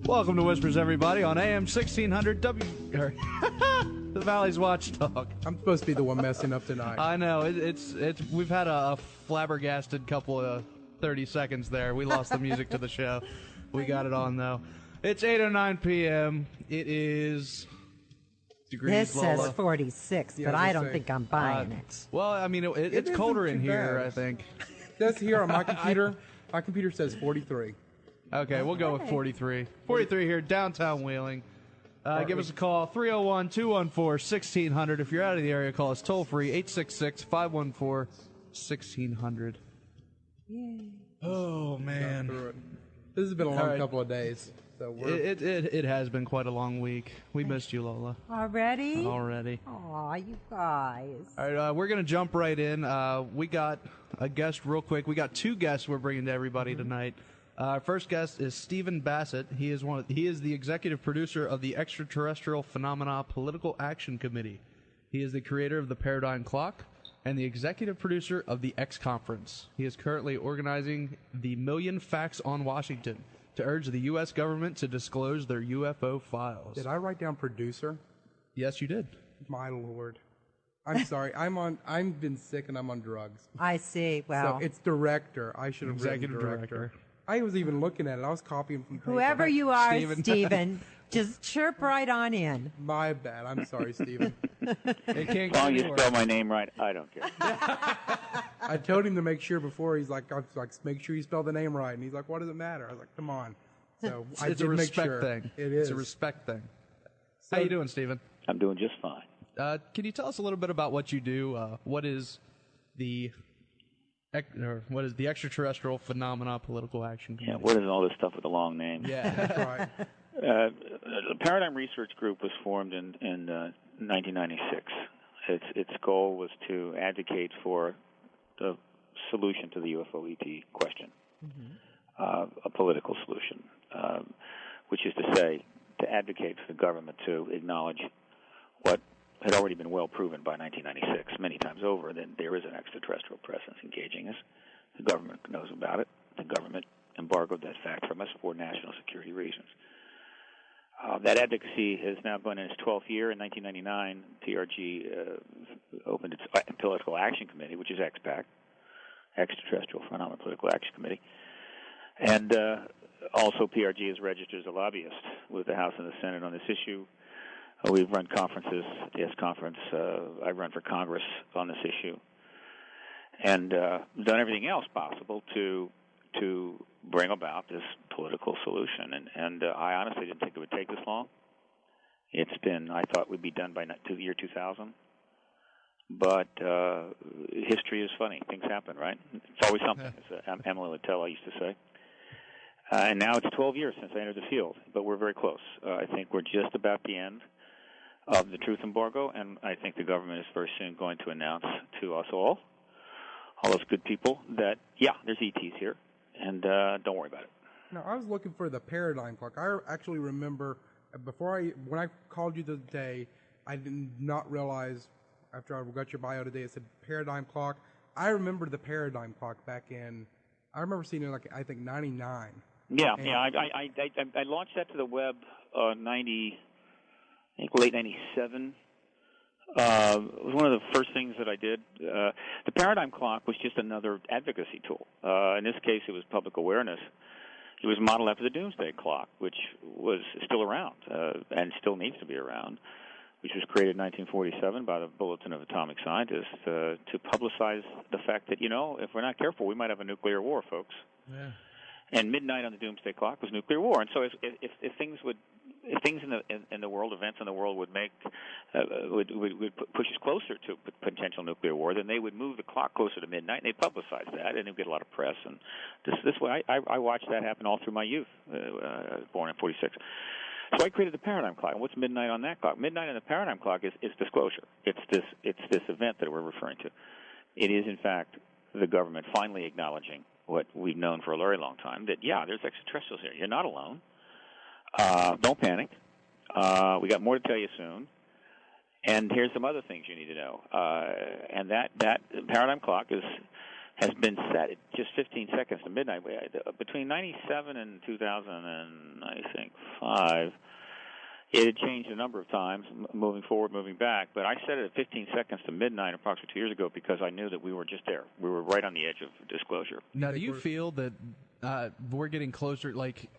Welcome to Whispers, everybody, on AM 1600 the Valley's Watchdog. I'm supposed to be the one messing up tonight. I know it's we've had a flabbergasted couple of 30 seconds there. We lost the music to the show. We got it on though. It's 8:09 p.m. It is degrees. This Lola. says 46, Yeah, but I was I don't saying. think I'm buying it. Well, I mean, it's isn't colder in too here, bad. I think. That's here on my computer. My computer says 43. Okay, we'll go with 43. 43 here, downtown Wheeling. Give us a call, 301-214-1600. If you're out of the area, call us toll-free, 866-514-1600. Yay. Oh, man. This has been a long All right. couple of days. So It has been quite a long week. We missed you, Lola. Already? Already. Aw, you guys. All right, we're going to jump right in. We got a guest real quick. We got two guests we're bringing to everybody tonight. Our first guest is Stephen Bassett. He is the executive producer of the Extraterrestrial Phenomena Political Action Committee. He is the creator of the Paradigm Clock and the executive producer of the X Conference. He is currently organizing the Million Facts on Washington to urge the U.S. government to disclose their UFO files. Did I write down producer? Yes, you did. My Lord. I'm sorry. I've been sick and I'm on drugs. I see. Well, So it's director. I should have Executive written director. director. I was even looking at it. I was copying from paper. whoever you are, Stephen. Stephen, just chirp right on in. My bad. I'm sorry, Stephen. It can't As long as get you any spell worse. my name right, I don't care. I told him to make sure before. He's like, I was like, make sure you spell the name right. And he's like, what does it matter? I was like, come on. So I It's did a make respect sure. thing. It is. It's a respect thing. So- How you doing, Stephen? I'm doing just fine. Can you tell us a little bit about what you do? What is the Extraterrestrial Phenomena Political Action Yeah, Committee? what is all this stuff with a long name? Yeah. That's right. The Paradigm Research Group was formed in 1996. Its goal was to advocate for the solution to the UFO ET question, a political solution, which is to say, to advocate for the government to acknowledge what had already been well proven by 1996, many times over, that there is an extraterrestrial presence engaging us. The government knows about it. The government embargoed that fact from us for national security reasons. That advocacy has now gone in its 12th year. In 1999, PRG opened its Political Action Committee, which is XPAC, Extraterrestrial Phenomena Political Action Committee. And also PRG is registered as a lobbyist with the House and the Senate on this issue. We've run conferences, the S Conference. I've run for Congress on this issue. And done everything else possible to bring about this political solution. And I honestly didn't think it would take this long. I thought we'd be done by the year 2000. But history is funny. Things happen, right? It's always something, as Emily Littell used to say. And now it's 12 years since I entered the field, but we're very close. I think we're just about the end of the truth embargo, and I think the government is very soon going to announce to us all those good people, that, yeah, there's ETs here, and don't worry about it. No, I was looking for the Paradigm Clock. I actually remember when I called you the day, I did not realize after I got your bio today it said Paradigm Clock. I remember the Paradigm Clock back in. I remember seeing it I think 99. Yeah, And- yeah. I launched that to the web late 97. It was one of the first things that I did. The Paradigm Clock was just another advocacy tool. In this case, it was public awareness. It was modeled after the Doomsday Clock, which was still around and still needs to be around, which was created in 1947 by the Bulletin of Atomic Scientists to publicize the fact that, if we're not careful, we might have a nuclear war, folks. Yeah. And midnight on the Doomsday Clock was nuclear war. And so if things in the world, events in the world would would push us closer to potential nuclear war, then they would move the clock closer to midnight, and they'd publicize that, and they'd get a lot of press. And this way, I watched that happen all through my youth. Born in '46. So I created the Paradigm Clock. And what's midnight on that clock? Midnight on the Paradigm Clock is disclosure. It's this event that we're referring to. It is, in fact, the government finally acknowledging what we've known for a very long time, that, yeah, there's extraterrestrials here. You're not alone. Don't panic. We got more to tell you soon. And here's some other things you need to know. And that Paradigm Clock has been set at just 15 seconds to midnight. Between 97 and 2005, it had changed a number of times, moving forward, moving back. But I set it at 15 seconds to midnight approximately 2 years ago because I knew that we were just there. We were right on the edge of disclosure. Now, do you feel that we're getting closer? Like,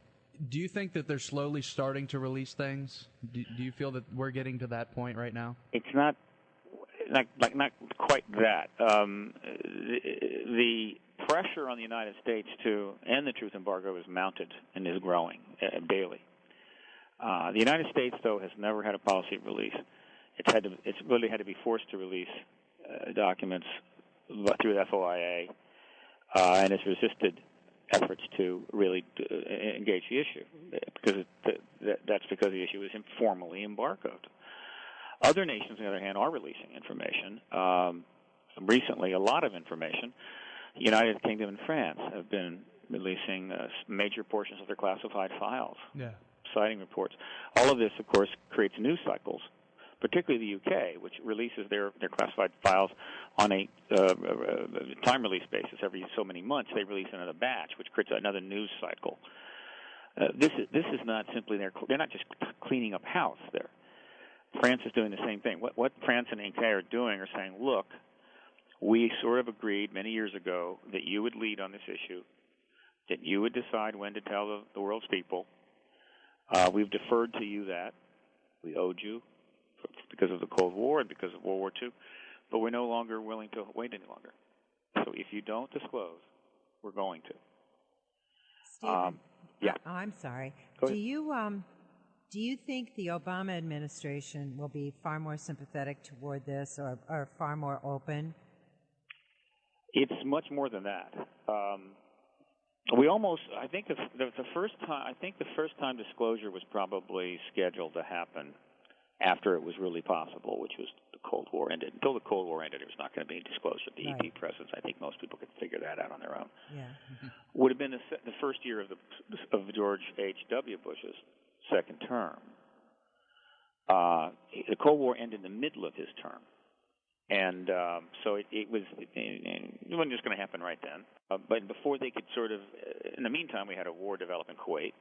do you think that they're slowly starting to release things? Do you feel that we're getting to that point right now? It's not quite that. The pressure on the United States to end the truth embargo is mounted and is growing daily. The United States, though, has never had a policy release. It's really had to be forced to release documents through the FOIA, and it's resisted efforts to really engage the issue because that's because the issue is informally embargoed. Other nations, on the other hand, are releasing information. Recently, a lot of information. The United Kingdom and France have been releasing major portions of their classified files, citing reports. All of this, of course, creates news cycles, particularly the UK, which releases their classified files on a time release basis. Every so many months, they release another batch, which creates another news cycle. This is not simply they're not just cleaning up house there. France is doing the same thing. What France and UK are doing are saying, look, we sort of agreed many years ago that you would lead on this issue, that you would decide when to tell the world's people. We've deferred to you that. We owed you because of the Cold War and because of World War II, but we're no longer willing to wait any longer. So if you don't disclose, we're going to. Stephen, yeah. Oh, I'm sorry. Go ahead. Do you think the Obama administration will be far more sympathetic toward this or far more open? It's much more than that. I think the first time disclosure was probably scheduled to happen after it was really possible, which was the Cold War ended. Until the Cold War ended, it was not going to be a disclosure of the EP presence. I think most people could figure that out on their own. Yeah. Would have been the first year of George H.W. Bush's second term. The Cold War ended in the middle of his term. And so it wasn't just going to happen right then. But before they could in the meantime, we had a war develop in Kuwait.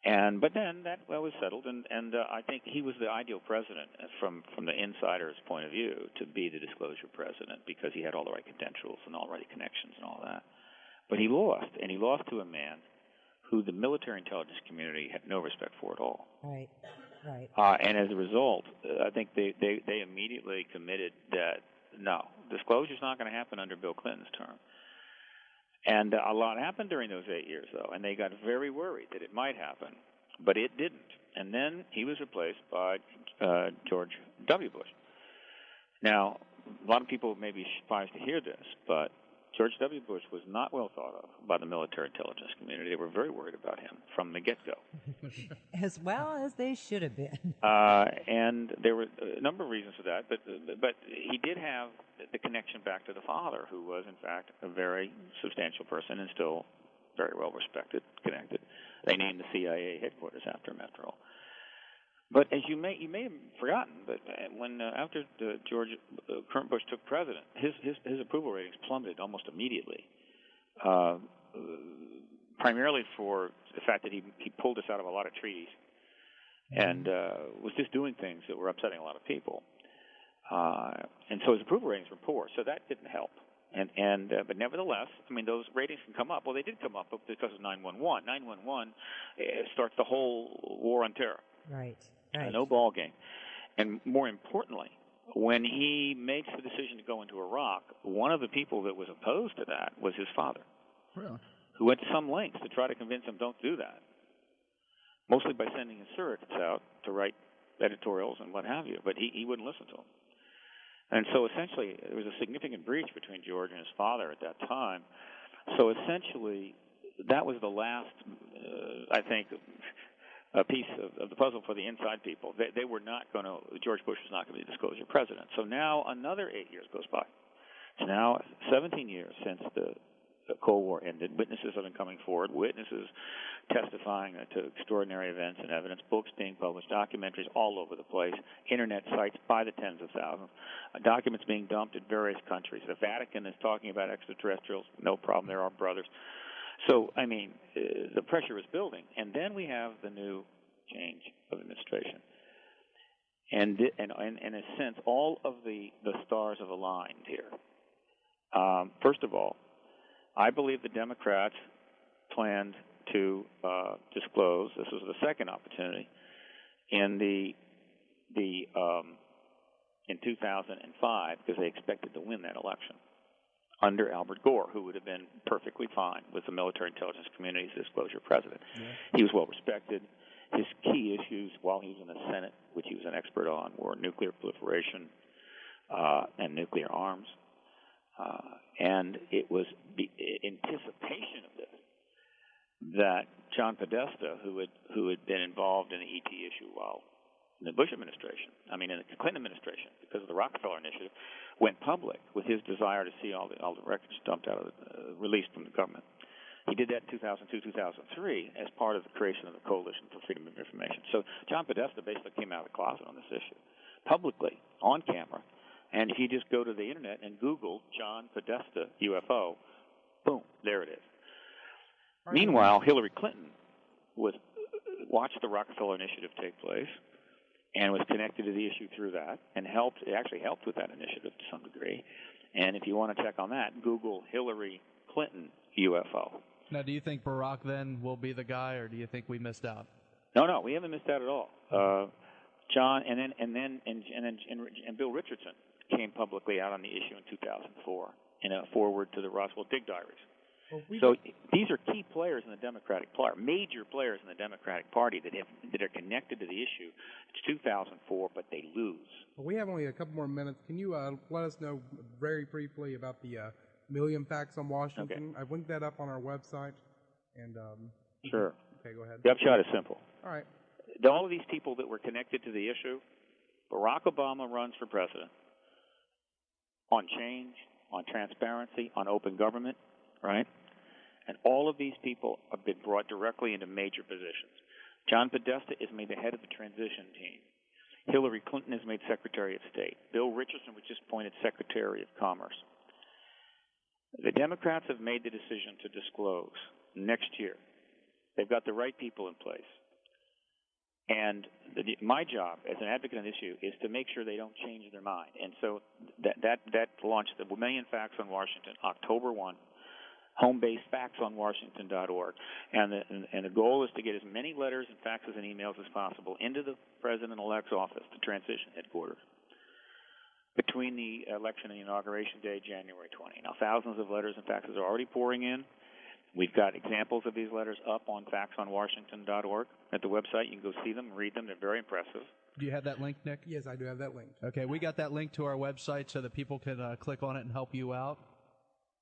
But then that was settled, and I think he was the ideal president from the insider's point of view to be the disclosure president because he had all the right credentials and all the right connections and all that. But he lost, and he lost to a man who the military intelligence community had no respect for at all. Right. And as a result, I think they immediately committed that, no, disclosure's not going to happen under Bill Clinton's term. And a lot happened during those 8 years, though, and they got very worried that it might happen, but it didn't. And then he was replaced by George W. Bush. Now, a lot of people may be surprised to hear this, but George W. Bush was not well thought of by the military intelligence community. They were very worried about him from the get-go. As well as they should have been. And there were a number of reasons for that, but he did have the connection back to the father, who was, in fact, a very substantial person and still very well respected, connected. They named the CIA headquarters after him, after all. But as you may have forgotten, but when after current Bush took president, his approval ratings plummeted almost immediately, primarily for the fact that he pulled us out of a lot of treaties and was just doing things that were upsetting a lot of people, and so his approval ratings were poor. So that didn't help. But nevertheless, I mean, those ratings can come up. Well, they did come up because of 9/11. 9/11 starts the whole war on terror. Right. No ball game. And more importantly, when he makes the decision to go into Iraq, one of the people that was opposed to that was his father. Really? Who went to some lengths to try to convince him, don't do that. Mostly by sending his surrogates out to write editorials and what have you. But he wouldn't listen to him. And so essentially, there was a significant breach between George and his father at that time. So essentially, that was the last, I think, a piece of the puzzle for the inside people. They were not going to, George Bush was not going to be the disclosure president. So now another 8 years goes by. It's now 17 years since the Cold War ended. Witnesses have been coming forward, witnesses testifying to extraordinary events and evidence, books being published, documentaries all over the place, internet sites by the tens of thousands, documents being dumped in various countries. The Vatican is talking about extraterrestrials. No problem. They're our brothers. So, I mean, the pressure is building. And then we have the new change of administration. And in a sense, all of the stars have aligned here. First of all, I believe the Democrats planned to disclose. This was the second opportunity in in 2005 because they expected to win that election under Albert Gore, who would have been perfectly fine with the military intelligence community's disclosure president. Yeah. He was well respected. His key issues while he was in the Senate, which he was an expert on, were nuclear proliferation and nuclear arms. And it was the anticipation of this that John Podesta, who had been involved in the ET issue while in the Bush administration, in the Clinton administration, because of the Rockefeller Initiative, went public with his desire to see all the records dumped out of released from the government. He did that in 2002, 2003 as part of the creation of the Coalition for Freedom of Information. So John Podesta basically came out of the closet on this issue, publicly, on camera. And if you just go to the internet and Google John Podesta UFO, boom, there it is. Meanwhile, Hillary Clinton watched the Rockefeller Initiative take place and was connected to the issue through that and actually helped with that initiative to some degree. And if you want to check on that, Google Hillary Clinton UFO. Now, do you think Barack then will be the guy, or do you think we missed out? No, we haven't missed out at all. John, and Bill Richardson came publicly out on the issue in 2004 in a foreword to the Roswell Dig Diaries. So these are key players in the Democratic Party, major players in the Democratic Party that are connected to the issue. It's 2004, but they lose. Well, we have only a couple more minutes. Can you let us know very briefly about the Million Facts on Washington? Okay. I've linked that up on our website. And sure. Okay, go ahead. The upshot is simple. All right. All of these people that were connected to the issue, Barack Obama runs for president on change, on transparency, on open government, right? And all of these people have been brought directly into major positions. John Podesta is made the head of the transition team. Hillary Clinton is made Secretary of State. Bill Richardson was just appointed Secretary of Commerce. The Democrats have made the decision to disclose next year. They've got the right people in place. And my job as an advocate on the issue is to make sure they don't change their mind. And so that launched the Million Facts on Washington, October 1, home-based factsonwashington.org. And the goal is to get as many letters and faxes and emails as possible into the President-elect's office, the transition headquarters, between the election and the inauguration day, January 20. Now, thousands of letters and faxes are already pouring in. We've got examples of these letters up on factsonwashington.org at the website. You can go see them, read them. They're very impressive. Do you have that link, Nick? Yes, I do have that link. Okay, we got that link to our website so that people can click on it and help you out.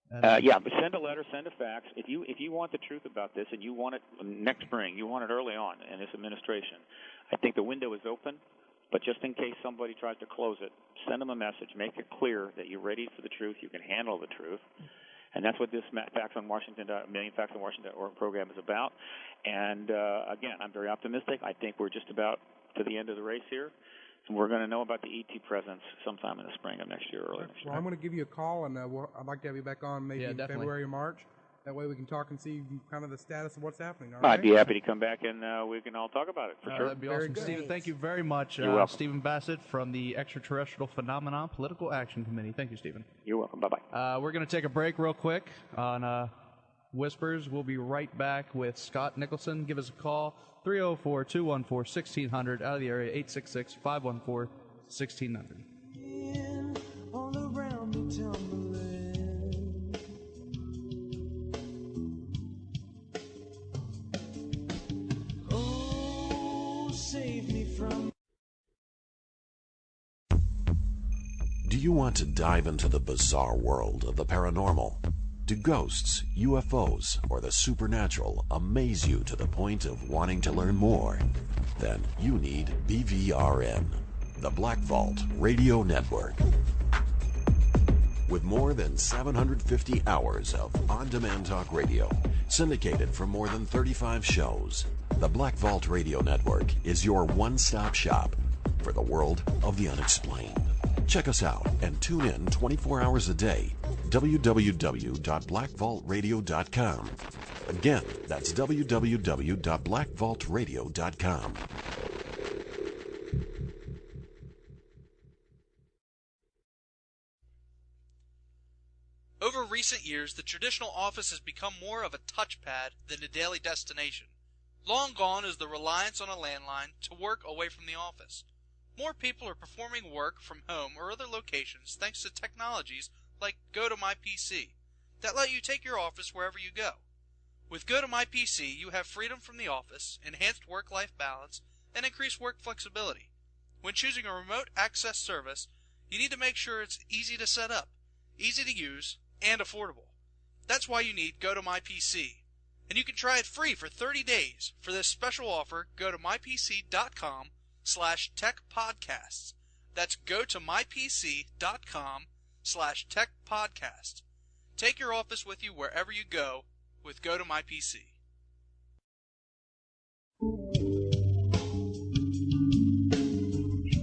But send a letter, send a fax. If you want the truth about this and you want it next spring, you want it early on in this administration, I think the window is open. But just in case somebody tries to close it, send them a message. Make it clear that you're ready for the truth. You can handle the truth. And that's what this Million Facts on Washington program is about. And, again, I'm very optimistic. I think we're just about to the end of the race here. And we're going to know about the ET presence sometime in the spring of next year, early next year. Well, I'm going to give you a call, and I'd like to have you back on maybe in February or March. That way we can talk and see kind of the status of what's happening. All right? I'd be happy to come back and we can all talk about it, for sure. That'd be awesome. Stephen, thank you very much. You're welcome. Stephen Bassett from the Extraterrestrial Phenomenon Political Action Committee. Thank you, Stephen. You're welcome. Bye-bye. We're going to take a break real quick on Whispers. We'll be right back with Scott Nicholson. Give us a call, 304-214-1600, out of the area, 866-514-1600. Do you want to dive into the bizarre world of the paranormal? Do ghosts, UFOs, or the supernatural amaze you to the point of wanting to learn more? Then you need BVRN, the Black Vault Radio Network. With more than 750 hours of on-demand talk radio, syndicated from more than 35 shows, the Black Vault Radio Network is your one-stop shop for the world of the unexplained. Check us out and tune in 24 hours a day. www.blackvaultradio.com. Again, that's www.blackvaultradio.com. Over recent years, the traditional office has become more of a touchpad than a daily destination. Long gone is the reliance on a landline to work away from the office. More people are performing work from home or other locations thanks to technologies like GoToMyPC that let you take your office wherever you go. With GoToMyPC, you have freedom from the office, enhanced work-life balance, and increased work flexibility. When choosing a remote access service, you need to make sure it's easy to set up, easy to use, and affordable. That's why you need GoToMyPC. And you can try it free for 30 days. For this special offer, go to mypc.com/techpodcasts. That's gotomypc.com/techpodcast. Take your office with you wherever you go with GoToMyPC.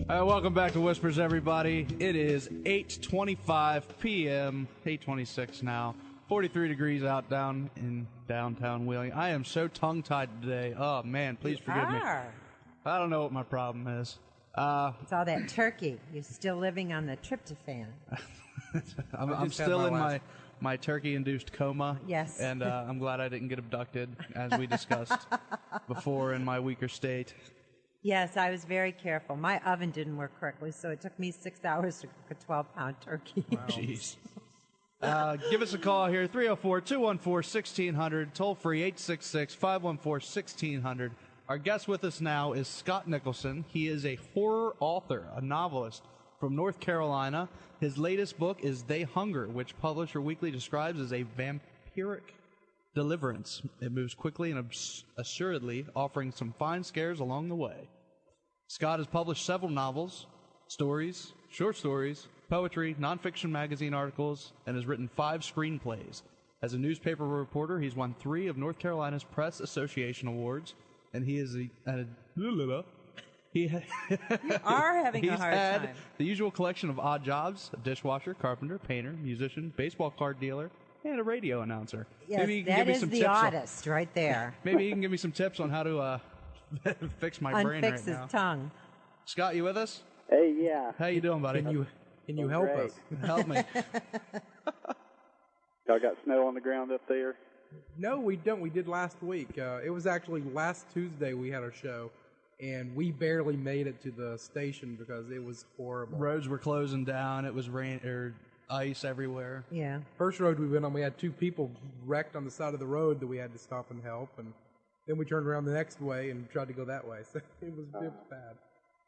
Welcome back to Whispers, everybody. It is 8:25 p.m., 8:26 now. 43 degrees out down in downtown Wheeling. I am so tongue-tied today. Oh, man, please forgive me. I don't know what my problem is. It's all that turkey. You're still living on the tryptophan. I'm still in my turkey-induced coma. Yes. And I'm glad I didn't get abducted, as we discussed before in my weaker state. Yes, I was very careful. My oven didn't work correctly, so it took me 6 hours to cook a 12-pound turkey. Wow. Jeez. Give us a call here, 304-214-1600, toll free 866-514-1600. Our guest with us now is Scott Nicholson. He is a horror author, a novelist from North Carolina. His latest book is They Hunger, which Publisher Weekly describes as a vampiric deliverance. It moves quickly and assuredly, offering some fine scares along the way. Scott has published several novels, stories, short stories, poetry, nonfiction magazine articles, and has written 5 screenplays. As a newspaper reporter, he's won 3 of North Carolina's Press Association Awards, and he is You are having a hard He's time. had the usual collection of odd jobs: a dishwasher, carpenter, painter, musician, baseball card dealer, and a radio announcer. Yes, Maybe you can that give me is some the tips oddest right there. Maybe you can give me some tips on how to fix my brain right Unfix now. his tongue. Scott, you with us? Hey, yeah. How you doing, buddy? Can you help great. us? Help me. Y'all got snow on the ground up there? No, we don't. We did last week. It was actually last Tuesday we had our show, and we barely made it to the station because it was horrible. Roads were closing down. It was rain or ice everywhere. Yeah. First road we went on, we had 2 people wrecked on the side of the road that we had to stop and help, and then we turned around the next way and tried to go that way. So it was bad.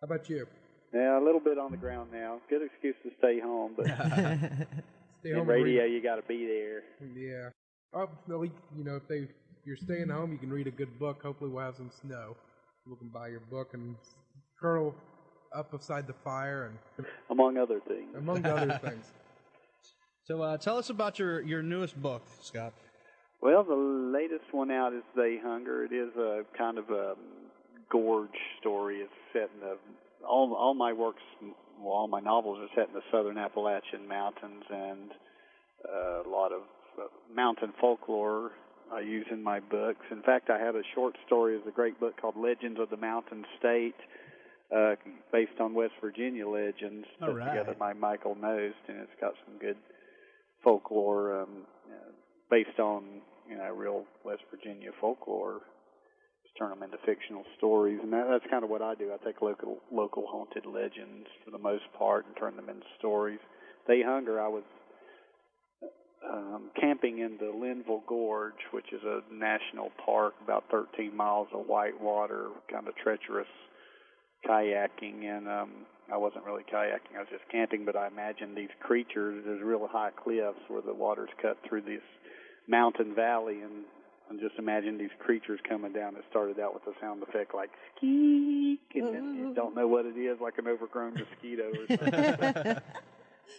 How about you? Yeah, a little bit on the ground now. Good excuse to stay home, but Stay in home. radio you got to be there. Yeah. Oh, at least, if you're staying home, you can read a good book. Hopefully we'll have some snow. People can buy your book and curl up beside the fire, and Among other things. among other things. So tell us about your newest book, Scott. Well, the latest one out is They Hunger. It is a kind of a gorge story. It's set in all my works, all my novels are set in the southern Appalachian Mountains, and a lot of mountain folklore I use in my books. In fact, I have a short story of a great book called Legends of the Mountain State, based on West Virginia legends, put together by Michael Nost, and it's got some good folklore based on real West Virginia folklore. Just turn them into fictional stories, and that's kind of what I do. I take local haunted legends for the most part and turn them into stories. They Hunger, I was camping in the Linville Gorge, which is a national park, about 13 miles of white water, kind of treacherous kayaking, and I wasn't really kayaking, I was just camping, but I imagined these creatures. There's real high cliffs where the water's cut through this mountain valley, and just imagine these creatures coming down. It started out with a sound effect like squeak, and then you don't know what it is, like an overgrown mosquito or something.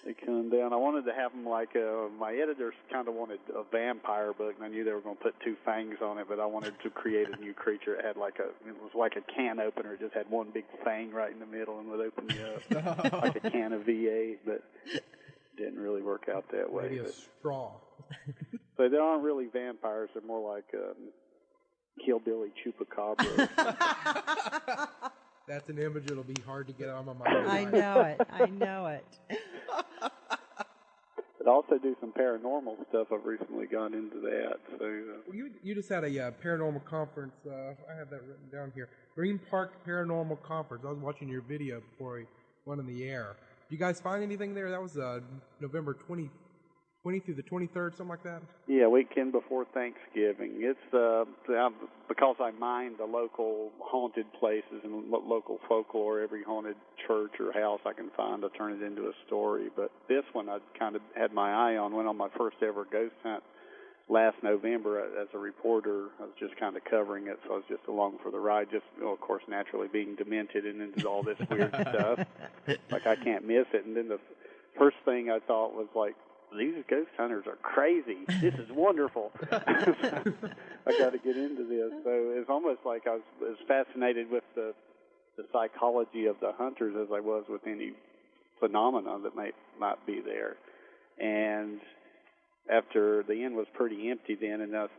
They come down. I wanted to have them like my editors kind of wanted a vampire book, and I knew they were going to put two fangs on it, but I wanted to create a new creature. It had it was like a can opener. It just had one big fang right in the middle and would open you up like a can of V8, but it didn't really work out that way. Maybe a straw. So they aren't really vampires. They're more like hillbilly chupacabra. That's an image that'll be hard to get out of my mind. I know it. I know it. But I also do some paranormal stuff. I've recently got into that. So Well, you just had a paranormal conference. I have that written down here. Green Park Paranormal Conference. I was watching your video before we went on the air. Did you guys find anything there? That was November 20 through the 23rd, something like that? yeah, weekend before Thanksgiving. It's because I mine the local haunted places and local folklore. Every haunted church or house I can find, I turn it into a story. But this one I kind of had my eye on. Went on my first ever ghost hunt last November as a reporter. I was just kind of covering it, so I was just along for the ride. Just, of course, naturally being demented and into all this weird stuff. Like I can't miss it. And then the first thing I thought was like, these ghost hunters are crazy. This is wonderful. I got to get into this. So it's almost like I was as fascinated with the psychology of the hunters as I was with any phenomenon that might be there. And after the inn was pretty empty then, and at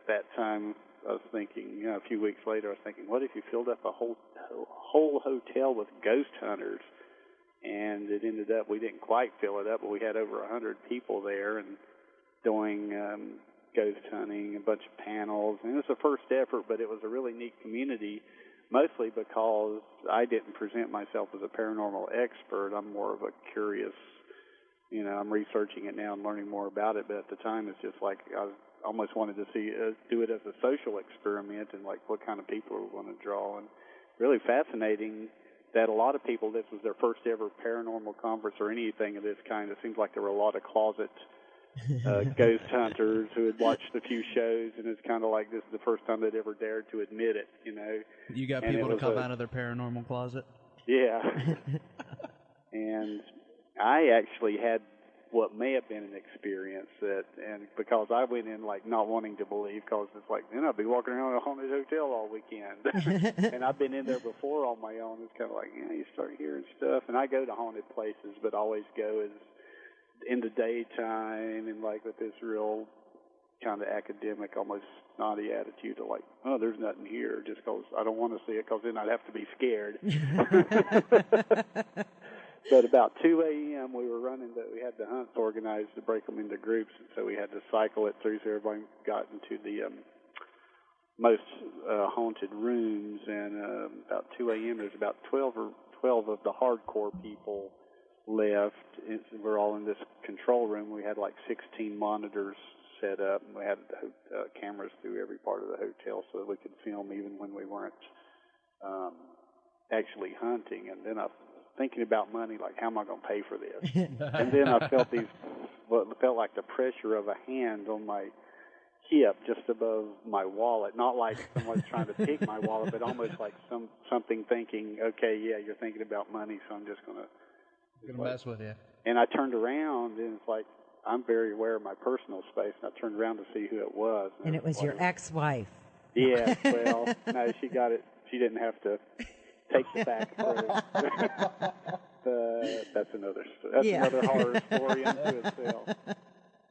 that time I was thinking, a few weeks later, I was thinking, what if you filled up a whole hotel with ghost hunters? And it ended up, we didn't quite fill it up, but we had over 100 people there and doing ghost hunting, a bunch of panels. And it was the first effort, but it was a really neat community, mostly because I didn't present myself as a paranormal expert. I'm more of a curious, I'm researching it now and learning more about it, but at the time it's just like I almost wanted to do it as a social experiment and like what kind of people we want to draw. And really fascinating that a lot of people, this was their first ever paranormal conference or anything of this kind. It seems like there were a lot of closet ghost hunters who had watched a few shows, and it's kind of like this is the first time they'd ever dared to admit it, You got people to come out of their paranormal closet? Yeah. And I actually had what may have been an experience and because I went in like not wanting to believe, because it's like, then I'd be walking around a haunted hotel all weekend. And I've been in there before on my own. It's kind of like, you start hearing stuff. And I go to haunted places, but always go as in the daytime and like with this real kind of academic, almost snotty attitude of like, oh, there's nothing here, just because I don't want to see it, because then I'd have to be scared. But about 2 a.m. we had the hunts organized to break them into groups, and so we had to cycle it through so everybody got into the most haunted rooms. And about 2 a.m. there's about 12 of the hardcore people left. And we're all in this control room. We had like 16 monitors set up, and we had cameras through every part of the hotel so that we could film even when we weren't actually hunting. And then I thinking about money, like, how am I going to pay for this? And then I felt what felt like the pressure of a hand on my hip just above my wallet. Not like someone's trying to pick my wallet, but almost like something thinking, okay, yeah, you're thinking about money, so I'm just going to mess with you. And I turned around, and it's like, I'm very aware of my personal space, and I turned around to see who it was. And it was your ex-wife. Yeah, well, no, she got it. She didn't have to take the back through. That's another horror story unto itself.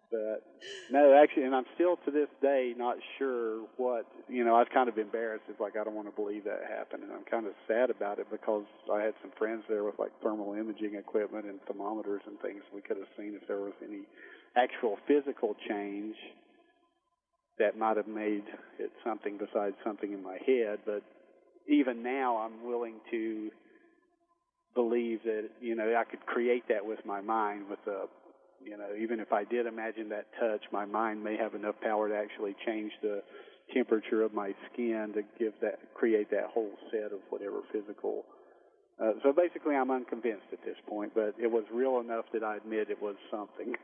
But no, actually, and I'm still to this day not sure what, I was kind of embarrassed. It's like, I don't want to believe that happened, and I'm kind of sad about it because I had some friends there with like thermal imaging equipment and thermometers and things. We could have seen if there was any actual physical change that might have made it something besides something in my head. But even now, I'm willing to believe that, I could create that with my mind with even if I did imagine that touch, my mind may have enough power to actually change the temperature of my skin to create that whole set of whatever physical. So basically, I'm unconvinced at this point, but it was real enough that I admit it was something,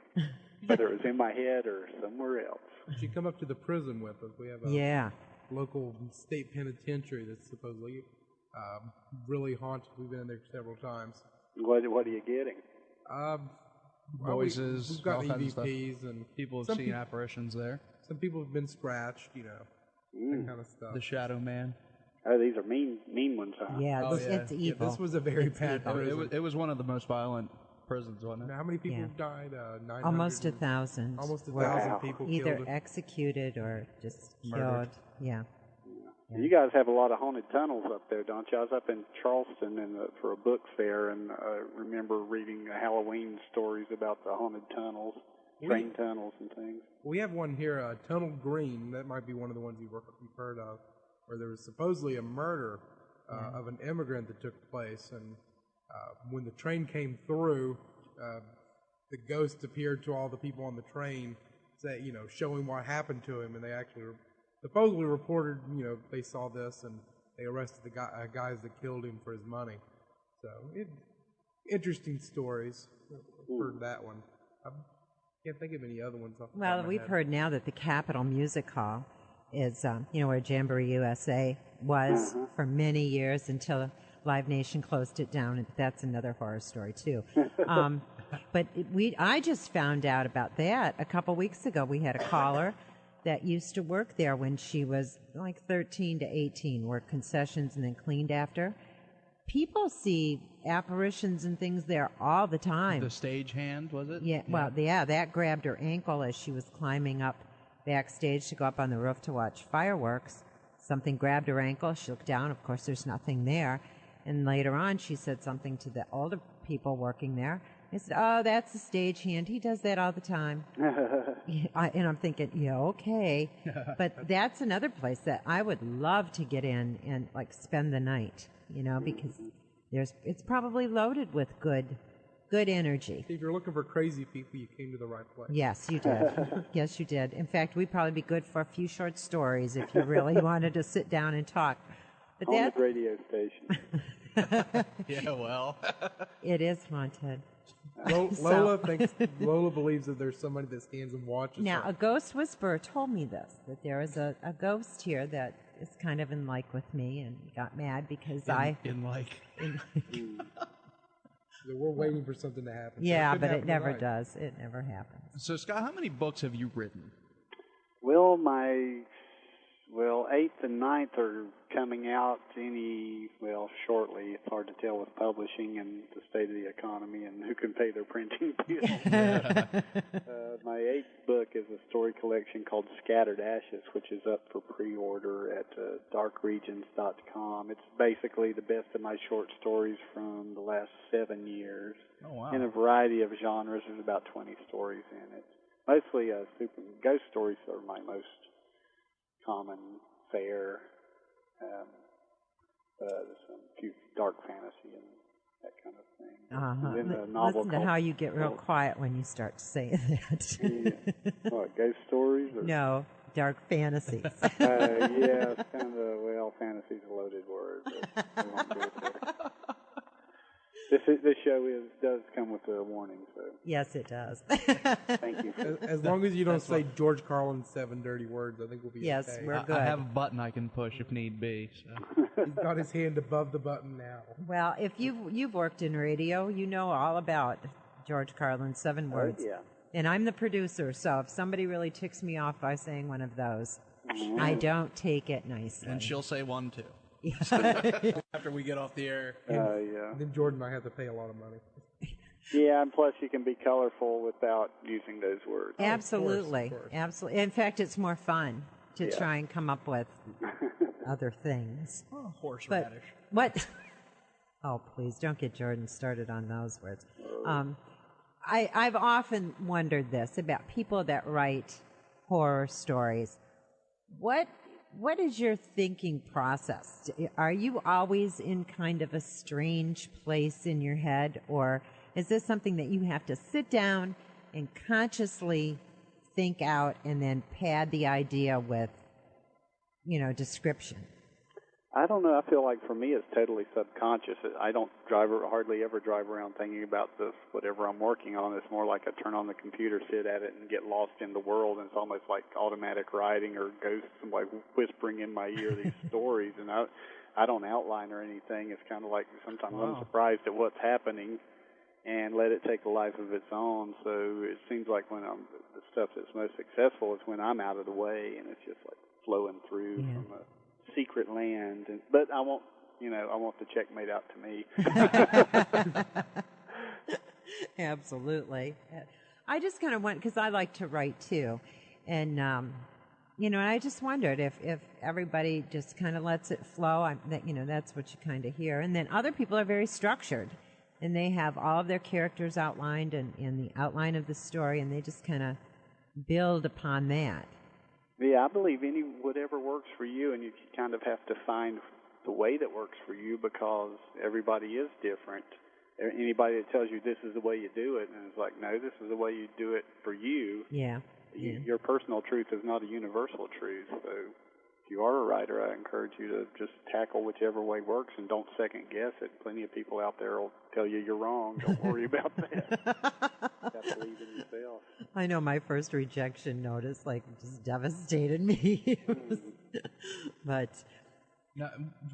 whether it was in my head or somewhere else. You should come up to the prison with us. We have a local state penitentiary that's supposedly really haunted. We've been in there several times. What are you getting? voices, We've got all kinds of stuff. EVPs, and People have some seen apparitions there. Some people have been scratched, that kind of stuff. The Shadow Man. Oh, these are mean ones, huh? Yeah, Oh, it's yeah. evil. This was a very bad It, prison. it was one of the most violent prisons, wasn't it? How many people Yeah. died? 900 Almost 1,000. Almost were 1,000 people either killed. executed or just Murdered. killed. Yeah. You guys have a lot of haunted tunnels up there, don't you? I was up in Charleston for a book fair, and I remember reading Halloween stories about the haunted tunnels, train tunnels and things. We have one here, Tunnel Green. That might be one of the ones you've heard of, where there was supposedly a murder of an immigrant that took place, and when the train came through, the ghost appeared to all the people on the train, showing what happened to him, and they actually supposedly reported, they saw this, and they arrested the guys that killed him for his money. So, interesting stories. I've heard that one. I can't think of any other ones off the top Well, of my we've head. heard now that the Capitol Music Hall is, where Jamboree USA was for many years until Live Nation closed it down, and that's another horror story too. But I just found out about that a couple weeks ago. We had a caller that used to work there when she was like 13 to 18, worked concessions and then cleaned after. People see apparitions and things there all the time. The stagehand, was it? Yeah, well, that grabbed her ankle as she was climbing up backstage to go up on the roof to watch fireworks. Something grabbed her ankle. She looked down. Of course, there's nothing there. And later on, she said something to the older people working there. They said, "Oh, that's the stagehand. He does that all the time." And I'm thinking, yeah, okay. But that's another place that I would love to get in and like spend the night, because it's probably loaded with good energy. If you're looking for crazy people, you came to the right place. Yes, you did. Yes, you did. In fact, we'd probably be good for a few short stories if you really wanted to sit down and talk. But On the radio station. Yeah, well. It is haunted. Lola believes that there's somebody that stands and watches Now, her. a ghost whisperer told me this, that there is a ghost here that is kind of in like with me and got mad because So we're waiting for something to happen. Yeah, So it could but it happen never tonight. does. It never happens. So, Scott, how many books have you written? Well, 8th and 9th are coming out shortly. It's hard to tell with publishing and the state of the economy and who can pay their printing bills. My 8th book is a story collection called Scattered Ashes, which is up for pre-order at darkregions.com. It's basically the best of my short stories from the last 7 years. Oh, wow. In a variety of genres. There's about 20 stories in it. Mostly ghost stories are my most common fare. Some few dark fantasy and that kind of thing. And then a novel Listen to called- how you get real quiet when you start saying that. Yeah. What, ghost stories? Or? No, dark fantasies. Yeah, it's kind of, fantasy's a loaded word. But we won't go there. This show does come with a warning, so Yes, it does. thank you. As long as you don't say George Carlin's 7 dirty words, I think we'll be Yes, okay. we're good. I have a button I can push if need be. So. He's got his hand above the button now. Well, if you've worked in radio, you know all about George Carlin's 7 words. Yeah. And I'm the producer, so if somebody really ticks me off by saying one of those, I don't take it nicely. And she'll say one, too. After we get off the air. Yeah. Then Jordan and I have to pay a lot of money. Yeah, and plus you can be colorful without using those words. Absolutely. Of course. Absolutely. In fact, it's more fun to try and come up with other things. Oh, horseradish. But what? Oh, please don't get Jordan started on those words. I've often wondered this about people that write horror stories. What is your thinking process? Are you always in kind of a strange place in your head, or is this something that you have to sit down and consciously think out and then pad the idea with, description? I don't know. I feel like for me it's totally subconscious. I don't hardly ever drive around thinking about whatever I'm working on. It's more like I turn on the computer, sit at it, and get lost in the world. And it's almost like automatic writing or ghosts, somebody whispering in my ear these stories. And I don't outline or anything. It's kind of like sometimes I'm surprised at what's happening. and let it take a life of its own. So it seems like when the stuff that's most successful is when I'm out of the way and it's just like flowing through from a secret land. But I want the check made out to me. Absolutely. I just kind of went, because I like to write too, and I just wondered if everybody just kind of lets it flow. That's what you kind of hear. And then other people are very structured, and they have all of their characters outlined and the outline of the story, and they just kind of build upon that. Yeah, I believe whatever works for you, and you kind of have to find the way that works for you, because everybody is different. Anybody that tells you this is the way you do it, and it's like, no, this is the way you do it for you. Yeah. Your personal truth is not a universal truth. So if you are a writer, I encourage you to just tackle whichever way works and don't second guess it. Plenty of people out there will tell you you're wrong. Don't worry about that. You have to believe in yourself. I know my first rejection notice just devastated me. But now,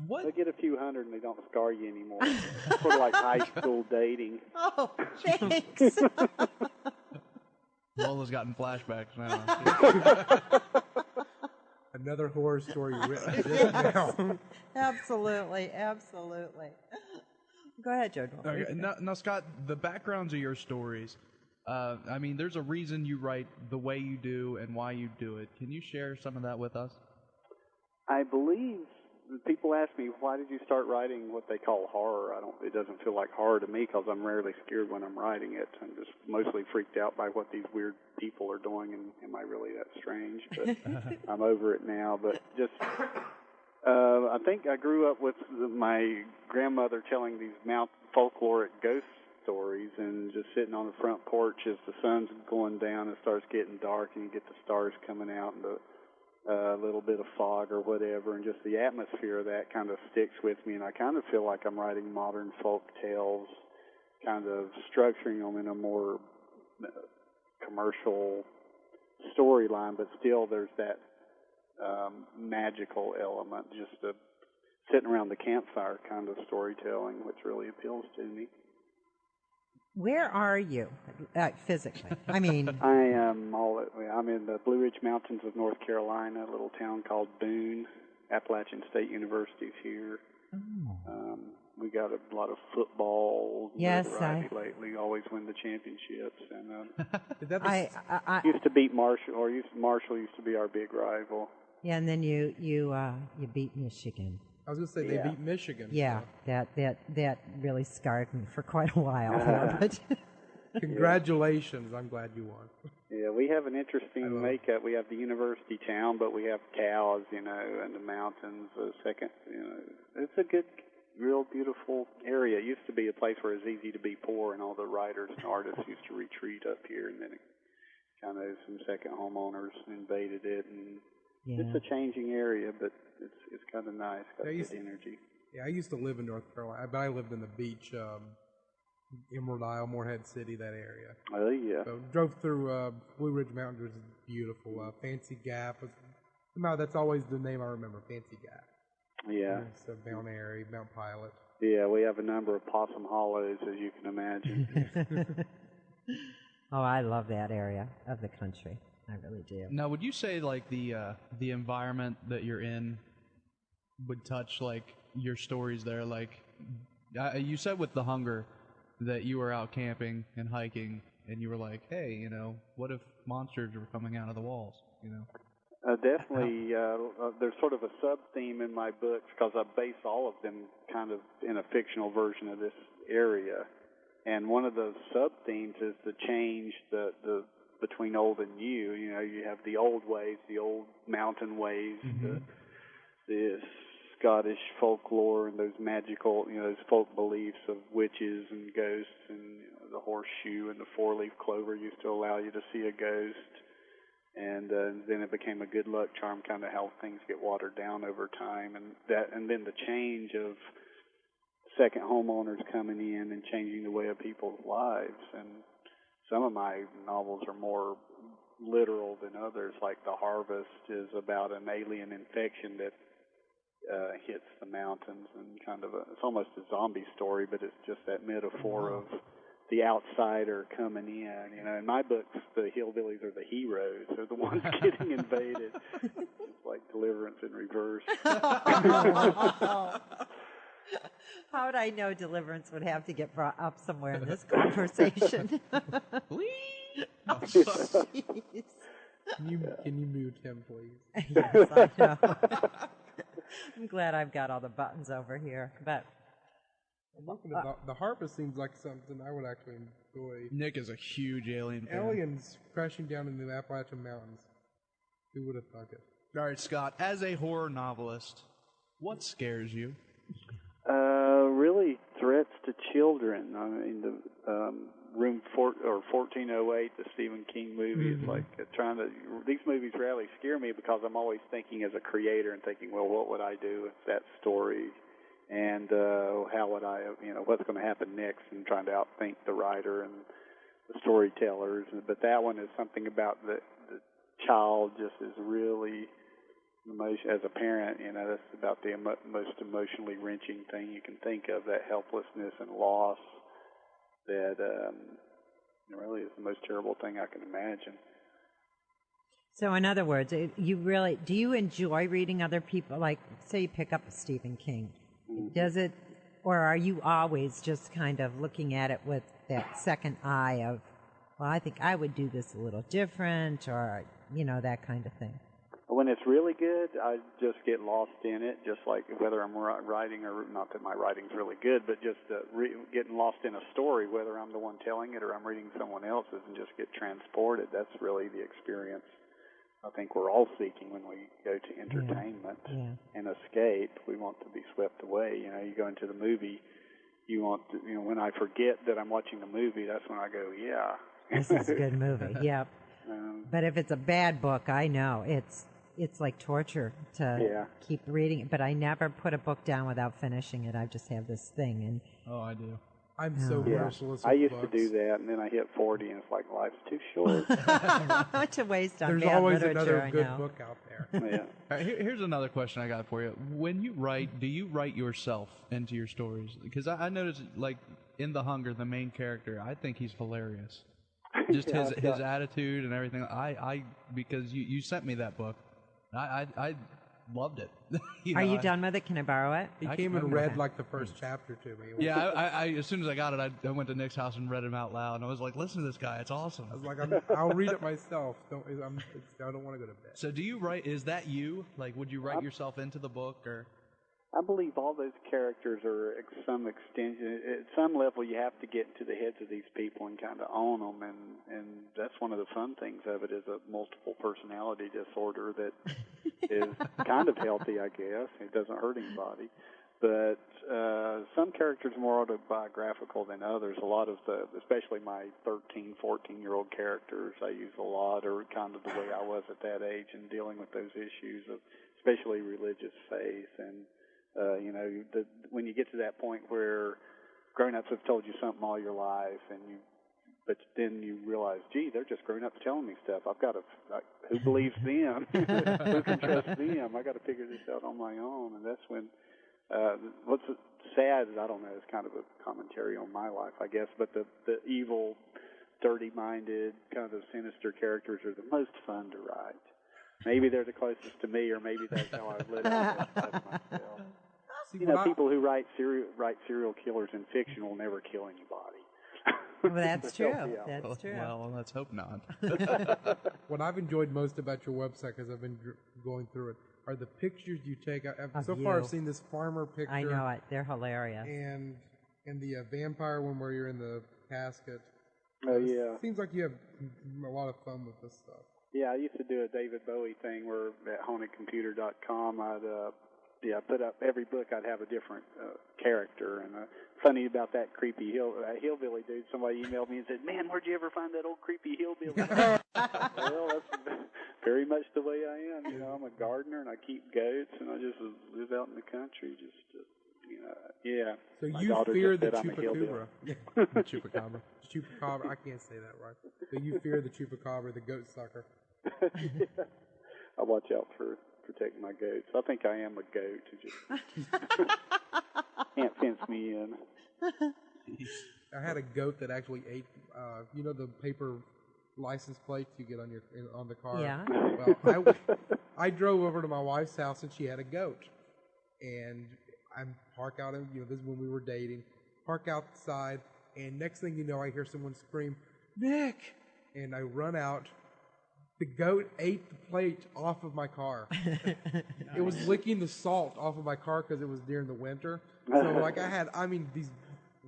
what? They get a few hundred and they don't scar you anymore. It's sort of like high school dating. Oh, thanks. Lola's gotten flashbacks now. Another horror story written just now. Absolutely. Go ahead, Jordan. Okay. Now, Scott, the backgrounds of your stories, there's a reason you write the way you do and why you do it. Can you share some of that with us? I believe people ask me, why did you start writing what they call horror? It doesn't feel like horror to me, because I'm rarely scared when I'm writing it. I'm just mostly freaked out by what these weird people are doing, and am I really that strange? But I'm over it now. But just, I think I grew up with my grandmother telling these folkloric ghost stories, and just sitting on the front porch as the sun's going down and starts getting dark, and you get the stars coming out, and a little bit of fog or whatever, and just the atmosphere of that kind of sticks with me, and I kind of feel like I'm writing modern folk tales, kind of structuring them in a more commercial storyline, but still there's that magical element, just a sitting around the campfire kind of storytelling, which really appeals to me. Where are you physically? I'm in the Blue Ridge Mountains of North Carolina, a little town called Boone. Appalachian State University's here. Oh. We got a lot of football notoriety lately. Always win the championships, and used to beat Marshall, Marshall used to be our big rival. Yeah, and then you beat Michigan. I was going to say they beat Michigan. Yeah, so. that really scarred me for quite a while. But congratulations! I'm glad you won. Yeah, we have an interesting makeup. We have the university town, but we have cows, and the mountains. It's a good, real beautiful area. It used to be a place where it was easy to be poor, and all the writers and artists used to retreat up here, and then it kind of some second homeowners invaded it, and it's a changing area, but it's kind of nice. Got good energy. Yeah, I used to live in North Carolina, but I lived in the beach, Emerald Isle, Morehead City, that area. Oh, yeah. So drove through Blue Ridge Mountains, which is beautiful. Fancy Gap. That's always the name I remember, Fancy Gap. Yeah. So Mount Airy, Mount Pilot. Yeah, we have a number of Possum Hollows, as you can imagine. Oh, I love that area of the country. I really do. Now, would you say the environment that you're in would touch your stories there? You said with the hunger that you were out camping and hiking, and you were like, hey, what if monsters were coming out of the walls? Definitely, there's sort of a sub-theme in my books, because I base all of them kind of in a fictional version of this area. And one of those sub-themes is the change between old and new. You have the old ways, the old mountain ways, the Scottish folklore and those magical, those folk beliefs of witches and ghosts, and the horseshoe and the four-leaf clover used to allow you to see a ghost. And then it became a good luck charm, kind of how things get watered down over time, and then the change of second homeowners coming in and changing the way of people's lives. And some of my novels are more literal than others, like The Harvest is about an alien infection that hits the mountains, and it's almost a zombie story, but it's just that metaphor of the outsider coming in. You know, in my books, the hillbillies are the heroes. They're the ones getting invaded. It's like Deliverance in reverse. How would I know Deliverance would have to get brought up somewhere in this conversation? Jeez. Can you mute him, please? Yes, I know. I'm glad I've got all the buttons over here. But The harpist seems like something I would actually enjoy. Nick is a huge Alien fan. Aliens crashing down into the Appalachian Mountains. Who would have thought it? All right, Scott, as a horror novelist, what scares you? Really, threats to children. I mean, the Room 1408, the Stephen King movie, is like these movies rarely scare me because I'm always thinking as a creator and thinking, well, what would I do if that story, and how would I, what's going to happen next, and trying to outthink the writer and the storytellers. But that one is something about the child just is really, as a parent, that's about the most emotionally wrenching thing you can think of, that helplessness and loss that really is the most terrible thing I can imagine. so, in other words, do you enjoy reading other people? Like, say you pick up a Stephen King. Does it, or are you always just kind of looking at it with that second eye of, well, I think I would do this a little different, or, that kind of thing? When it's really good, I just get lost in it, just like whether I'm writing or not that my writing's really good, but just getting lost in a story, whether I'm the one telling it or I'm reading someone else's, and just get transported. That's really the experience I think we're all seeking when we go to entertainment and escape. We want to be swept away. You go into the movie, you want to, when I forget that I'm watching a movie, that's when I go, this is a good movie. Yep. But if it's a bad book, I know it's like torture to keep reading it. But I never put a book down without finishing it. I just have this thing, and I do. I'm so merciless with I used books. to do that, and then I hit 40, and it's like, life's too short. to waste on There's bad always literature, another I good know. book out there. All right, here's another question I got for you. When you write, do you write yourself into your stories? Because I noticed, like, in The Hunger, the main character, I think he's hilarious. Just his attitude and everything. Because you sent me that book. I loved it. Are you done with it? Can I borrow it? He came and read like the first chapter to me. Yeah, I as soon as I got it, I went to Nick's house and read him out loud, and I was like, "Listen to this guy, it's awesome." I was like, I'll read it myself. I don't want to go to bed. So, do you write? Is that you? Like, would you write yourself into the book, or? I believe all those characters are some extension. At some level, you have to get into the heads of these people and kind of own them, and that's one of the fun things of it, is a multiple personality disorder that is kind of healthy, I guess. It doesn't hurt anybody. But some characters are more autobiographical than others. A lot of especially my 13, 14-year-old characters, I use a lot, or kind of the way I was at that age, and dealing with those issues of especially religious faith. And when you get to that point where grown-ups have told you something all your life, but then you realize, gee, they're just grown-ups telling me stuff. I've got to, who believes them? Who can trust them? I got to figure this out on my own. And that's when, what's sad is, I don't know, it's kind of a commentary on my life, I guess, but the evil, dirty-minded, kind of sinister characters are the most fun to write. Maybe they're the closest to me, or maybe that's how I've lived myself. People who write serial killers in fiction will never kill anybody. Well, that's true. That's true. Well, let's hope not. What I've enjoyed most about your website, because I've been going through it, are the pictures you take. So far, I've seen this farmer picture. I know it. They're hilarious. And the vampire one where you're in the casket. Oh, yeah. It seems like you have a lot of fun with this stuff. Yeah, I used to do a David Bowie thing where at hauntedcomputer.com I'd put up every book. I'd have a different character. And funny about that creepy hillbilly dude, somebody emailed me and said, "Man, where'd you ever find that old creepy hillbilly?" Well, that's very much the way I am. I'm a gardener and I keep goats, and I just live out in the country. Yeah. So you fear the chupacabra? Chupacabra. Chupacabra. I can't say that right. So you fear the chupacabra, the goat sucker. Yeah. I watch out for protecting my goats. I think I am a goat who just can't fence me in. I had a goat that actually ate, the paper license plates you get on the car. Yeah. Well, I drove over to my wife's house and she had a goat, and I park out. This is when we were dating. Park outside, and next thing you know, I hear someone scream, "Nick!" And I run out. The goat ate the plate off of my car. It was licking the salt off of my car because it was during the winter. So I had these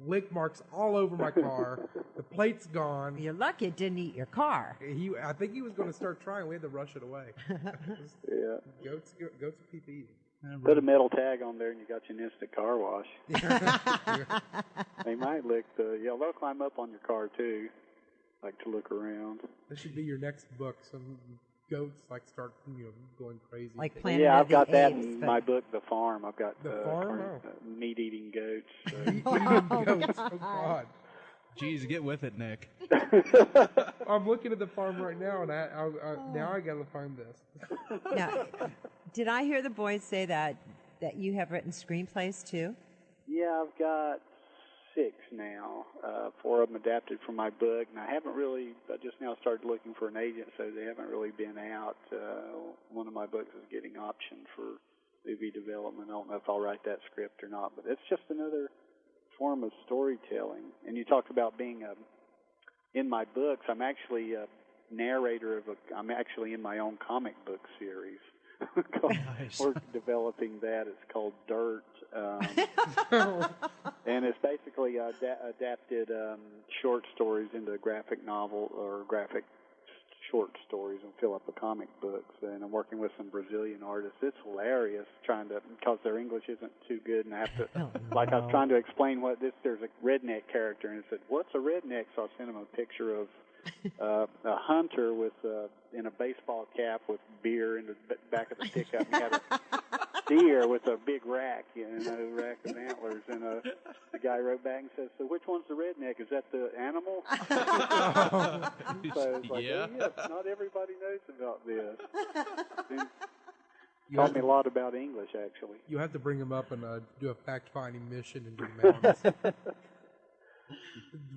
lick marks all over my car. The plate's gone. You're lucky it didn't eat your car. I think he was going to start trying. We had to rush it away. Yeah. Goats keep eating. Put a metal tag on there and you got your instant car wash. They might lick they'll climb up on your car too, like to look around. This should be your next book. Some goats start going crazy. Like Planet Yeah, of I've got the that Apes, in but- my book, The Farm. I've got The Farm? meat-eating goats. So. Eating goats. Oh God. Jeez, get with it, Nick. I'm looking at the farm right now, and now I got to find this. Now, did I hear the boys say that you have written screenplays too? Yeah, I've got 6 now. 4 of them adapted from my book, and I just now started looking for an agent, so they haven't really been out. One of my books is getting optioned for movie development. I don't know if I'll write that script or not, but it's just another form of storytelling. And you talk about being in my books. I'm actually a narrator I'm actually in my own comic book series. Nice. We're developing that. It's called Dirt, and it's basically adapted short stories into a graphic novel or graphic short stories and fill up the comic books. And I'm working with some Brazilian artists. It's hilarious because their English isn't too good, and I have to I was trying to explain there's a redneck character, and it said, "What's a redneck?" So I sent him a picture of a hunter with in a baseball cap with beer in the back of the pickup. He had a deer with a big rack, rack of antlers, and the guy wrote back and says, "So which one's the redneck? Is that the animal?" So it's like, Yeah. not everybody knows about this. Taught me a lot about English, actually. You have to bring him up and do a fact-finding mission in the mountains.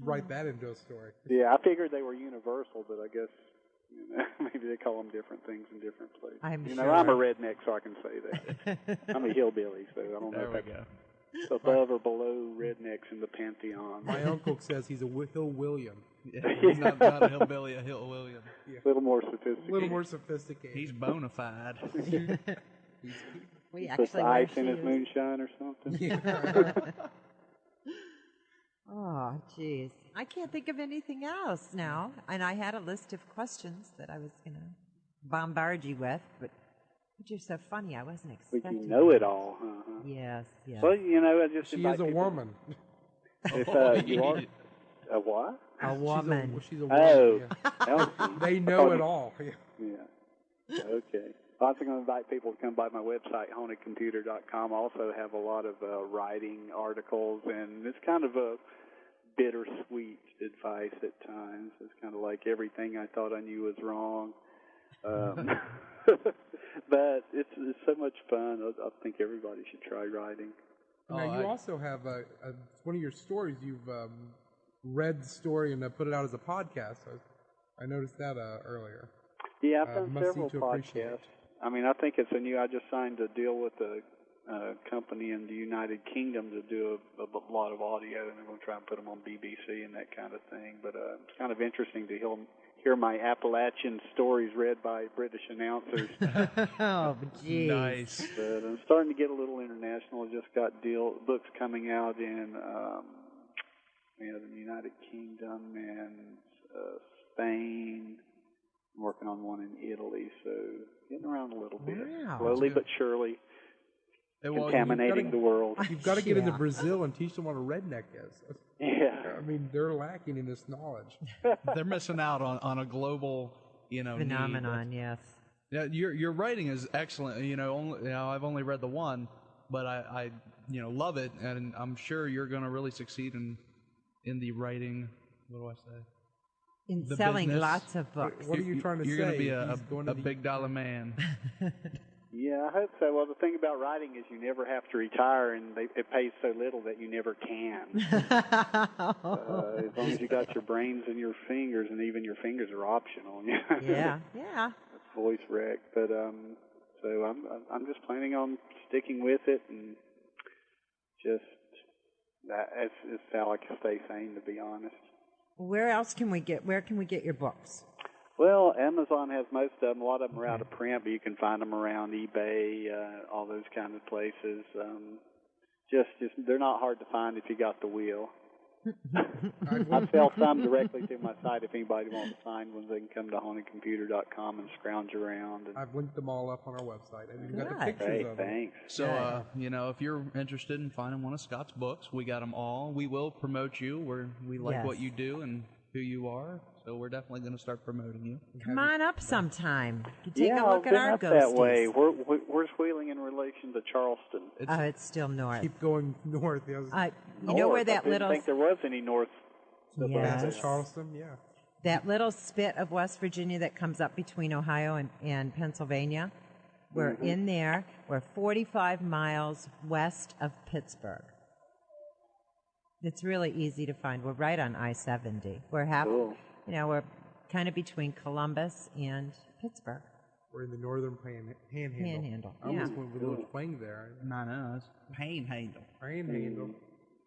Write that into a story. Yeah, I figured they were universal, but I guess maybe they call them different things in different places. I'm sure. I'm a redneck, so I can say that. I'm a hillbilly, so I don't know There we if go. that's above or below rednecks in the pantheon. My uncle says he's a Hill William. Yeah, he's not a hillbilly, a Hill William. A little more sophisticated. A little more sophisticated. He's bona fide. We Puts actually wear ice in his shoes. moonshine or something. Oh, jeez. I can't think of anything else now. And I had a list of questions that I was going to bombard you with, but you're so funny. I wasn't But expecting you know that. it all. Uh-huh. Yes, yes. Well, I just She invite is a people- woman. If you are a what? A woman. She's a woman. Oh, Yeah. Elsie. They know it all. Yeah. Yeah. Okay. I'm also going to invite people to come by my website, hauntedcomputer.com. I also have a lot of writing articles, and it's kind of a bittersweet advice at times. It's kind of like everything I thought I knew was wrong. But it's so much fun. I think everybody should try writing. Now, you also have one of your stories. You've read the story and put it out as a podcast. I noticed that earlier. Yeah, I've done Must several Need to Appreciate. podcasts. I think it's I just signed a deal with a company in the United Kingdom to do a lot of audio, and they're going to try and put them on BBC and that kind of thing. But it's kind of interesting to hear my Appalachian stories read by British announcers. Oh, jeez. Nice. But I'm starting to get a little international. I just got books coming out in the United Kingdom and Spain. I'm working on one in Italy, so getting around a little bit. Wow. Slowly but surely contaminating the world. You've got to get into Yeah. Brazil and teach them what a redneck is. Yeah. They're lacking in this knowledge. They're missing out on a global, need. Phenomenon, yes. Yeah, your writing is excellent. I've only read the one, but I love it, and I'm sure you're going to really succeed in the writing. What do I say? In The selling business. lots of books. What are you trying to You're say? going to be He's going to a big dollar man. Yeah, I hope so. Well, the thing about writing is you never have to retire, and it pays so little that you never can. As long as you got your brains and your fingers, and even your fingers are optional. Yeah. It's voice rec, but so I'm just planning on sticking with it, and just it's how I can stay sane, to be honest. Where can we get your books? Well, Amazon has most of them. A lot of them are out of print, but you can find them around eBay, all those kind of places. Just they're not hard to find if you got the wheel. I sell some directly to my site. If anybody wants to find ones, they can come to hauntedcomputer.com and scrounge around. I've linked them all up on our website. I've even got the Good. pictures Great, of them. thanks. So, if you're interested in finding one of Scott's books, we got them all. We will promote you. We like Yes. what you do and who you are. So we're definitely going to start promoting you. Come on up sometime. You can take Yeah, a look I've at been our up that way. ghosties. Where's Wheeling in relation to Charleston? It's still north. Keep going north. Yes. You know where that I didn't little think there was any north. Yes. Charleston, yeah. that little spit of West Virginia that comes up between Ohio and Pennsylvania? We're in there. We're 45 miles west of Pittsburgh. It's really easy to find. We're right on I-70. We're we're kind of between Columbus and Pittsburgh. We're in the northern panhandle. Panhandle, I almost yeah. went with a little twang there. No, it's Panhandle. Panhandle.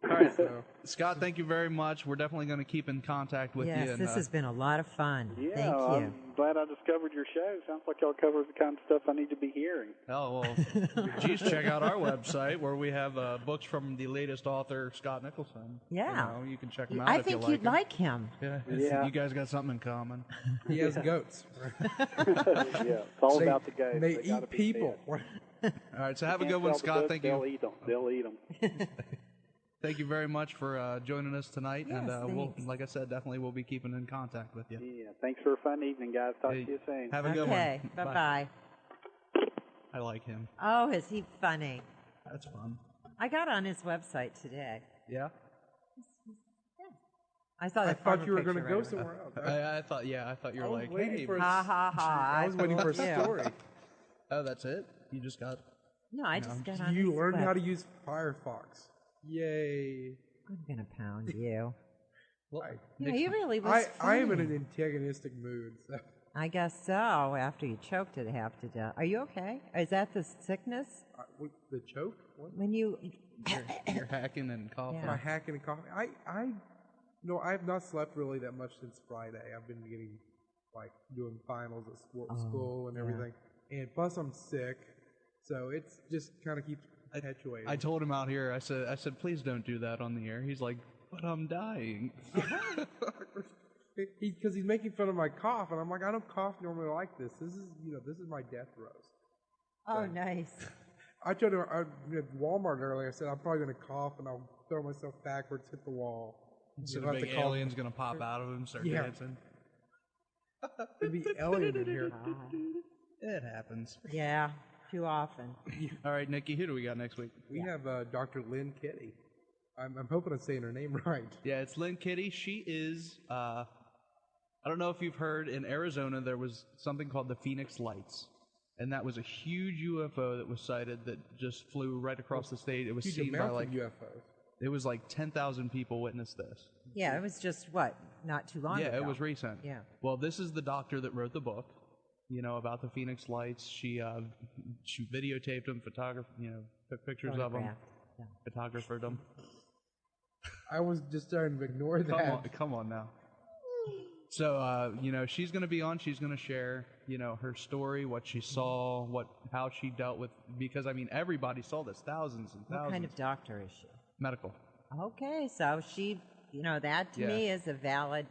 All right, So, Scott, thank you very much. We're definitely going to keep in contact with you. Yes, And, this has been a lot of fun. Yeah, Thank you. I'm glad I discovered your show. Sounds like y'all cover the kind of stuff I need to be hearing. Oh, well, geez, check out our website where we have books from the latest author, Scott Nicholson. Yeah. You can check him out I if you think like you'd him. like him. Yeah. You guys got something in common. he has goats. Yeah, it's all about the guys. They gotta eat be people. fed. All right, so have a Can't good one, sell the Scott. goods, Thank They'll you. eat them. They'll eat them. Thank you very much for joining us tonight. Yes, and we'll, thanks. like I said, definitely we'll be keeping in contact with you. Yeah, thanks for a fun evening, guys. Talk Hey, to you soon. Have a good Okay, one. bye-bye. I like him. Oh, is he funny? That's fun. I got on his website today. Yeah? I saw I that thought you were going to go somewhere else. I thought you were was like, waiting hey. for Ha ha ha. I was waiting for a told you. story. Oh, that's it? You just got... No, I just got on You his learned how to web- use Firefox. Yay. I'm going to pound you. Well, Yeah, he really was I am in funny. an antagonistic mood. So. I guess so, after you choked it half to death. Are you okay? Is that the sickness? The choke? What? When you... you're hacking and coughing. Yeah. My hacking and coughing. I have not slept really that much since Friday. I've been getting, doing finals at school and everything. And plus I'm sick. So it's just kind of keeps perpetuating. I told him out here, I said, please don't do that on the air. He's like, but I'm dying. Because he's making fun of my cough, and I'm like, I don't cough normally like this. This is my death roast. Oh, nice. I told him at Walmart earlier. I said I'm probably going to cough, and I'll throw myself backwards, hit the wall. So You'll the have big to call- alien's going to pop out of him and start Yeah. dancing. It'd be alien in here. It happens. Yeah, too often. All right, Nikki, who do we got next week? We have Dr. Lynn Kitty. I'm hoping I'm saying her name right. Yeah, it's Lynn Kitty. She is, I don't know if you've heard, in Arizona there was something called the Phoenix Lights. And that was a huge UFO that was sighted that just flew right across the state. It was Huge seen by amount of UFOs. it was like 10,000 people witnessed this. Yeah, it was just, not too long ago. Yeah, it was recent. Yeah. Well, this is the doctor that wrote the book, about the Phoenix Lights. She videotaped them, took pictures of them, Photographed. Yeah. photographed them. I was just starting to ignore that. Come on now. So, she's going to be on. She's going to share, her story, what she saw, how she dealt with. Because everybody saw this, thousands and thousands. What kind of doctor is she? Medical. Okay, so she, that to me is a valid.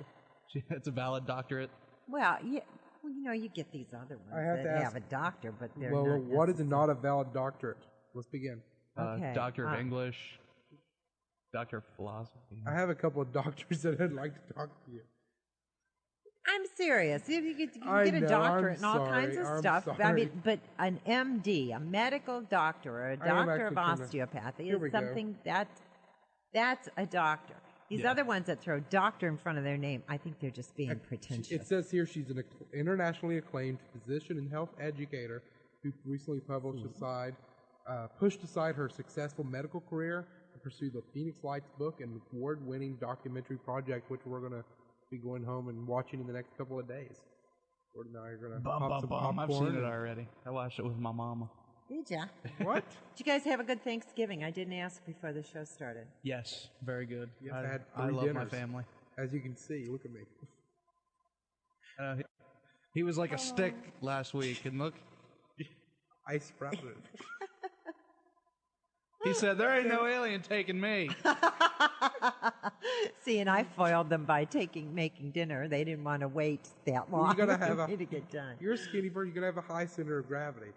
It's a valid doctorate. Well, yeah. Well, you get these other ones I have that to ask- have a doctor, but they're Well, not. what is not a valid doctorate? Let's begin. Okay, Doctor of ah. English, Doctor of Philosophy. I have a couple of doctors that I'd like to talk to you. I'm serious. You get I a know, doctorate I'm and all kinds sorry, of I'm stuff. sorry. But an MD, a medical doctor, or a I am doctor of actually kinda- osteopathy Here we is go. something that's a doctor. These other ones that throw doctor in front of their name, I think they're just being pretentious. It says here she's an internationally acclaimed physician and health educator who recently pushed aside her successful medical career to pursue the Phoenix Lights book and award-winning documentary project, which we're going to be going home and watching in the next couple of days. Gordon and I are going to pop some popcorn. I've seen it already. I watched it with my mama. Did ya? What? Did you guys have a good Thanksgiving? I didn't ask before the show started. Yes, very good. Yes, I had I 3 love dinners. my family. As you can see, look at me. He was like a stick last week, and look, I sprouted. he said, "There ain't no alien taking me." See, and I foiled them by making dinner. They didn't want to wait that long You gotta have for me to get done. You're a skinny bird. You're going to have a high center of gravity.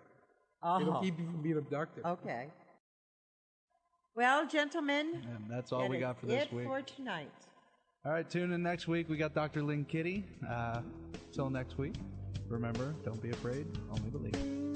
It'll keep you from being abducted. Okay. Well, gentlemen, And that's all we got for this week. for tonight. All right, tune in next week. We got Dr. Lynn Kitty. Till next week, remember, don't be afraid, only believe.